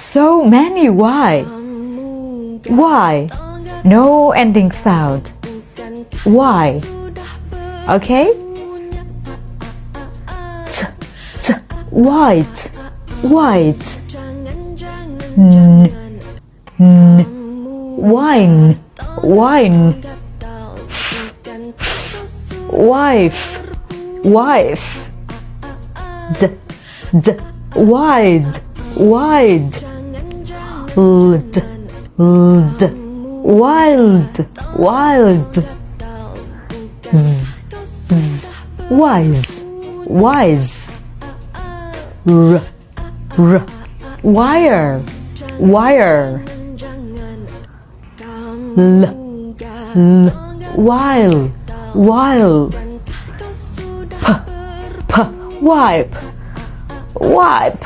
So many. Why? Why? No ending sound. Why? Okay? White, white. Wine, wine. Wife, wife. Wide, wide. Wild, wild. Wise, wise. Wire, wire. While, while. Wipe, wipe.